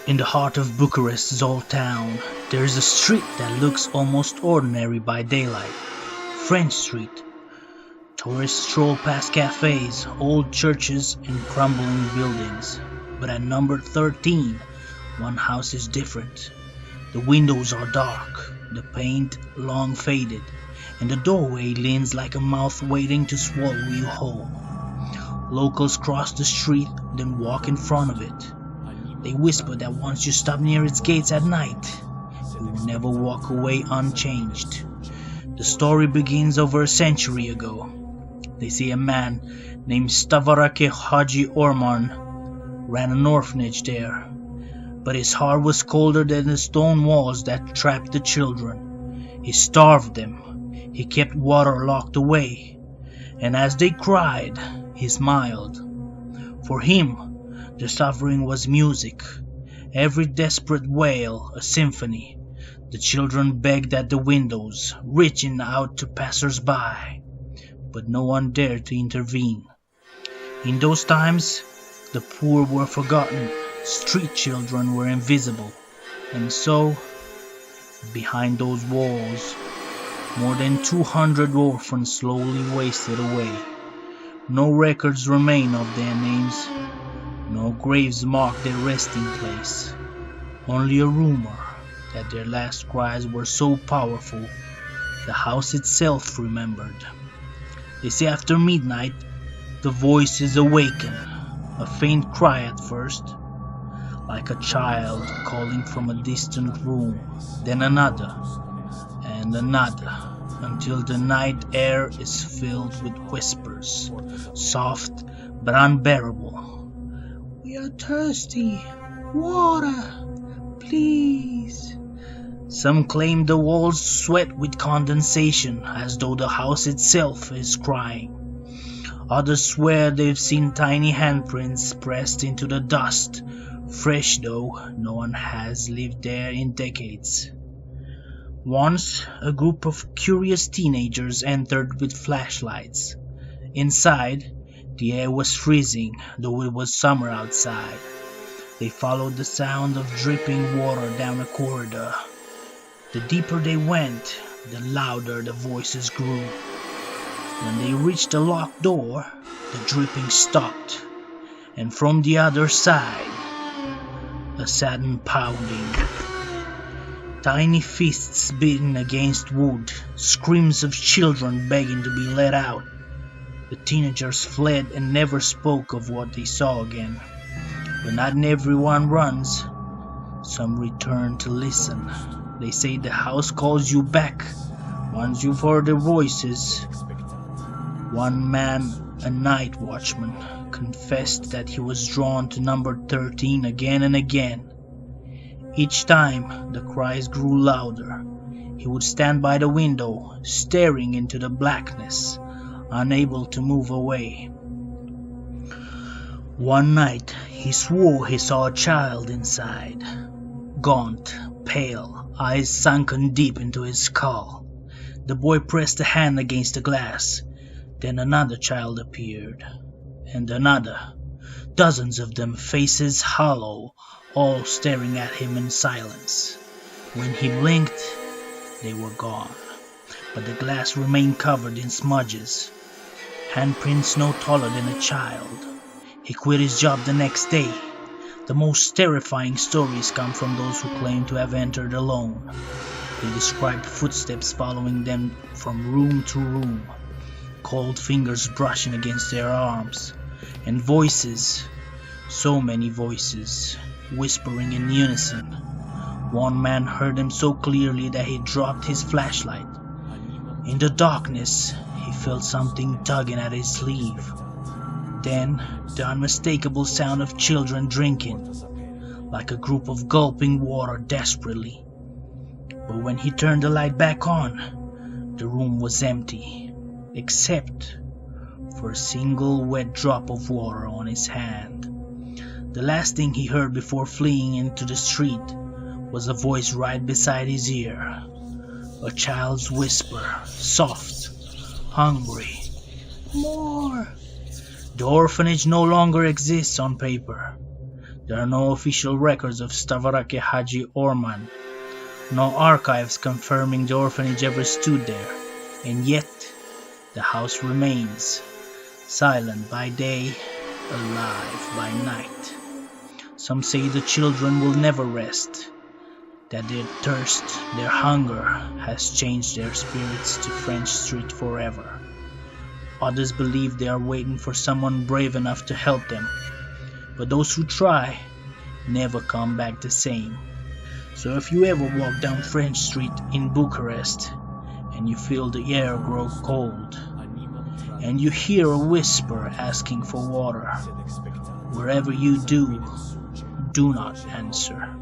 In the heart of Bucharest's old town, there is a street that looks almost ordinary by daylight. French Street. Tourists stroll past cafes, old churches, and crumbling buildings. But at number 13, one house is different. The windows are dark, the paint long faded, and the doorway leans like a mouth waiting to swallow you whole. Locals cross the street, then walk in front of it. They whisper that once you stop near its gates at night, you will never walk away unchanged. The story begins over a century ago. They say a man named Stavarake Haji Orman ran an orphanage there, but his heart was colder than the stone walls that trapped the children. He starved them. He kept water locked away, and as they cried, he smiled. For him, the suffering was music, every desperate wail a symphony. The children begged at the windows, reaching out to passers-by, but no one dared to intervene. In those times, the poor were forgotten, street children were invisible, and so, behind those walls, more than 200 orphans slowly wasted away. No records remain of their names. No graves mark their resting place, only a rumor that their last cries were so powerful, the house itself remembered. They say after midnight, the voices awaken, a faint cry at first, like a child calling from a distant room, then another, and another, until the night air is filled with whispers, soft but unbearable. "We are thirsty. Water, please." Some claim the walls sweat with condensation, as though the house itself is crying. Others swear they've seen tiny handprints pressed into the dust, fresh though no one has lived there in decades. Once, a group of curious teenagers entered with flashlights. Inside, the air was freezing, though it was summer outside. They followed the sound of dripping water down a corridor. The deeper they went, the louder the voices grew. When they reached a locked door, the dripping stopped, and from the other side, a sudden pounding. Tiny fists beating against wood, screams of children begging to be let out. The teenagers fled and never spoke of what they saw again. But not everyone runs. Some return to listen. They say the house calls you back once you've heard their voices. One man, a night watchman, confessed that he was drawn to number 13 again and again. Each time the cries grew louder, he would stand by the window, staring into the blackness, unable to move away. One night, he swore he saw a child inside, gaunt, pale, eyes sunken deep into his skull. The boy pressed a hand against the glass. Then another child appeared, and another, dozens of them, faces hollow, all staring at him in silence. When he blinked, they were gone, but the glass remained covered in smudges. Handprints no taller than a child. He quit his job the next day. The most terrifying stories come from those who claim to have entered alone. They describe footsteps following them from room to room, cold fingers brushing against their arms, and voices, so many voices, whispering in unison. One man heard them so clearly that he dropped his flashlight. In the darkness, he felt something tugging at his sleeve. Then, the unmistakable sound of children drinking, like a group of gulping water desperately. But when he turned the light back on, the room was empty, except for a single wet drop of water on his hand. The last thing he heard before fleeing into the street was a voice right beside his ear. A child's whisper, soft, hungry. "More." The orphanage no longer exists on paper. There are no official records of Stavarake Haji Orman, no archives confirming the orphanage ever stood there, and yet the house remains, silent by day, alive by night. Some say the children will never rest, that their thirst, their hunger, has changed their spirits to French Street forever. Others believe they are waiting for someone brave enough to help them, but those who try never come back the same. So if you ever walk down French Street in Bucharest, and you feel the air grow cold, and you hear a whisper asking for water, wherever you do not answer.